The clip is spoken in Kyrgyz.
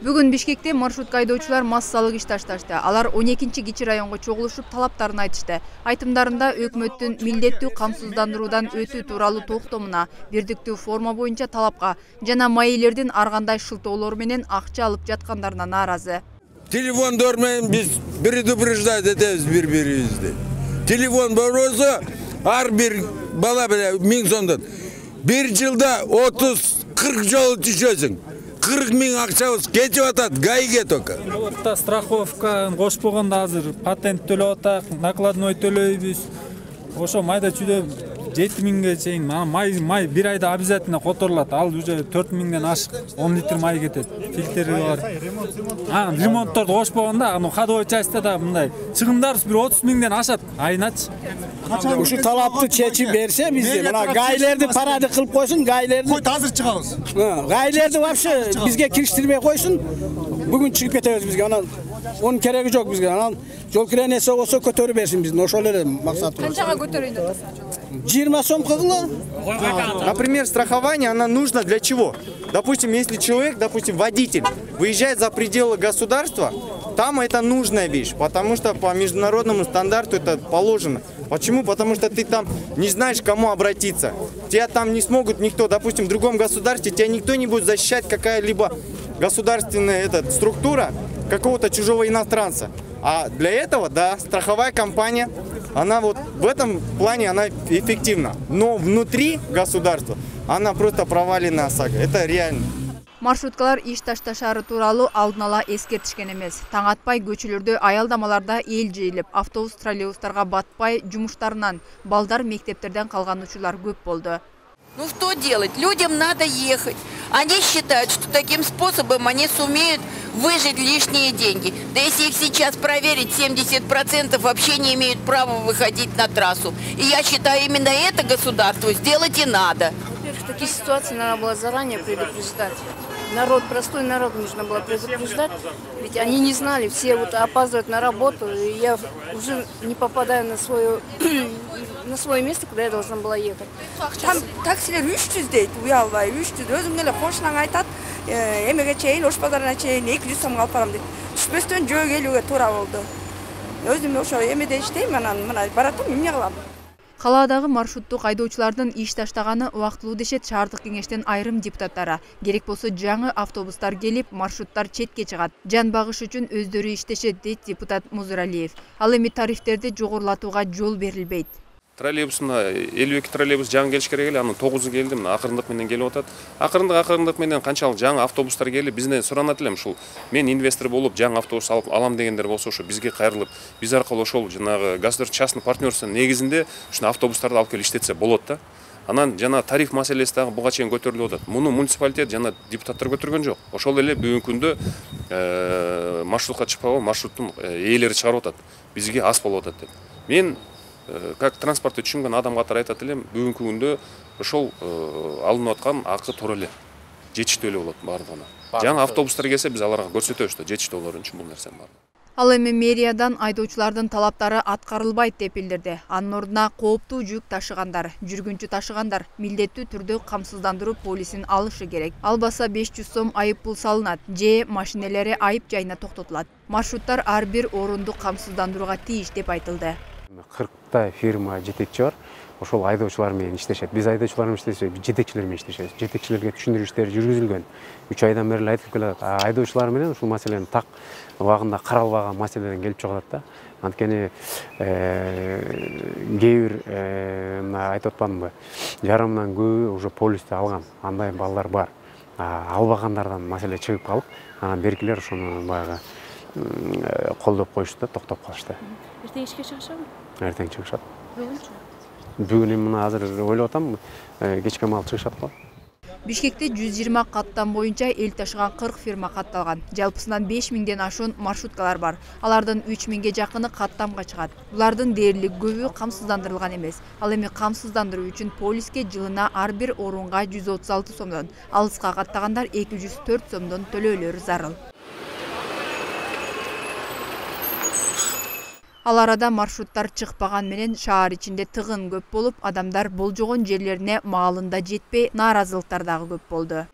Бүгүн Бишкекте маршрутка айдоочулар массалык иш ташташты. Алар 12-кичи районго чогулушуп талаптарын айтышты. Айтымдарында өкмөттүн милдеттүү камсыздандыруудан өтүү тууралуу токтомуна, бирдиктүү форма боюнча талапка жана маилердин ар кандай шылтоолору менен акча алып жаткандарына нааразы. Телефондар менен биз предупреждать этебиз бири-бирибизди. Телефон болбосо ар бир бала беле 1000 сомдон. Bir жылда 30-40 жолу түшөсүң. 40 000 акчабыз кетип атат, гайге только. Страховка кошпогондо азыр патент төлөп атак, накладной төлөйбүз. Ошо майда чүйдө 7 000ге чейин май бир айда обязательно которулат. Ал уже 4 000ден ашык 10 литр май кетет. Фильтри бар. Ремонтторду кошпогондо, ходовой частьта да мындай чыгымдарыбыз бир 30 000ден ашат айначы. Ушу талапты чечип берсе бизге мына гайлерди парады кылып койсун, гайлерди. Койт азыр чыгабыз. Гайлерди вообще бизге кириштирбей койсун. Бүгүн чыгып кетебиз бизге. Анан onun кереги жок бизге. Анан жол киренеси болсо көтөрүп берсин биздин. Ошол эле максатыбыз. Канчага көтөрөйүн деп атасың? 20 сом кылгыла. Например, страхование, оно нужно для чего? Допустим, если человек, допустим, водитель, выезжает за пределы государства, там это нужная вещь, потому что по международному стандарту это положено. Почему? Потому что ты там не знаешь, к кому обратиться. Тебя там не смогут никто, допустим, в другом государстве, тебя никто не будет защищать, какая-либо государственная структура какого-то чужого иностранца. А для этого, да, страховая компания, она вот в этом плане она эффективна. Но внутри государства она просто проваленная сага. Это реально. Маршруткалар иш ташташары тууралуу алдын ала эскертишкен эмес. Таң атпай көчөлөрдө аялдамаларда эл жыйылып, автобус, троллейбустарга батпай жумуштарынан балдар мектептерден калган учурлар көп болду. Ну что делать? Людям надо ехать. Они считают, что таким способом они сумеют выжить лишние деньги. Да если их сейчас проверить, 70% вообще не имеют права выходить на трассу. И я считаю, именно это государству сделать и надо. В такие ситуации надо было заранее предупреждать. Народ, простой народ нужно было предупреждать. Ведь они не знали, все вот опаздывают на работу. И я уже не попадаю на свое место, куда я должна была ехать. Там таксилер 300 дейт, уя албай 300. Өзүм эле кошунаң айтат, эмеге чейин, Ош базарына чейин 200 сомго алып барам дейт. Түшпөстөн жөө келүүгө туура болду. Өзүм ошо эмеде иштейм, анан мына баратам, эмне кылам? Калаадагы маршруттук айдоочулардын иш таштаганы убактылуу дешет шаардык кеңештин айрым депутаттары. Керек болсо жаңы автобустар келип, маршруттар четке чыгат. Жан багыш үчүн өздөрү иштешет, дейт депутат Музуралиев. Ал эми тарифтерди жогорулатууга жол берилбейт. Троллейбусуна 52 троллейбус жаңы келиш керек эле, анын 9-у келди, мына акырындык менен келип атат. Акырындык менен канчалык жаңы автобустар келип, бизден суранат элем ушул. Мен инвестор болуп, жаңы автобус алам дегендер болсо, ошо бизге кайрылып, биз аркылуу ошол жанагы государственный частный партнерство негизинде ушул автобустарды алып келип иштетсе болот да. Анан жана тариф маселеси дагы буга чейин көтөрүлүп атат. Муну муниципалитет жана депутаттар көтөргөн жок. Ошол эле бүгүнкү күндө маршрутка чыкпаган маршруттун ээлери чыгарып атат. Бизге аз болуп атат деп. Мен как транспортты түшүнгөн адам катары айтат элем, бүгүнкү күндө ошол алынып аткан акы туура эле жетиштүү эле болот бардыгына. Жаңы автобустар келсе биз аларга көрсөтөбүз да, жетиштүү болор үчүн бул нерсени бар. Ал эми мэриядан айдоочулардын талаптары аткарылбайт деп билдирди. Анын ордуна кооптуу жүк ташыгандар, жүргүнчү ташыгандар милдеттүү түрдө камсыздандыруу полисин алышы керек. Албаса 500 сом айып пул салынат, же машинелери айып жайына токтотулат. Маршруттар ар бир орунду камсыздандырууга тийиш деп айтылды. 40 фирма жетекчи бар. Ошол айдоочулар менен иштешет. Биз айдоочулар менен иштешет, жетекчилер менен иштешет. Жетекчилерге түшүндүрүү иштери жүргүзүлгөн. 3 айдан бери айтылып келет. Айдоочулар менен ушул маселени так убагында каралбаган маселеден келип чыгат да. Анткени кээ бир айтып атпадымбы? Жарымдан көбү уже полисти алган. Андай балдар бар. Албагандардан маселе чыгып калып, анан беркилер ошону баягы колдоп коюшту, токтоп калышты. Эртең ишке чыгышабы? Эртең чыгышат. Бүгүн мына азыр ойлоп атам, кечке маал чыгышат го. Бишкекте 120 каттам боюнча эл ташыган 40 фирма катталган. Жалпысынан 5000ден ашуун маршруткалар бар. Алардын 3000ге жакыны каттамга чыгат. Булардын дээрлик көбү камсыздандырылган эмес. Ал эми камсыздандыруу үчүн полиске жылына ар бир орунга 136 сомдон, алыска каттагандар 204 сомдон төлөөлөрү зарыл. Ал арада маршруттар чыкпаган менен шаар ичинде тыгын көп болуп, адамдар болжогон жерлерине маалында жетпей, нааразылыктар дагы көп болду.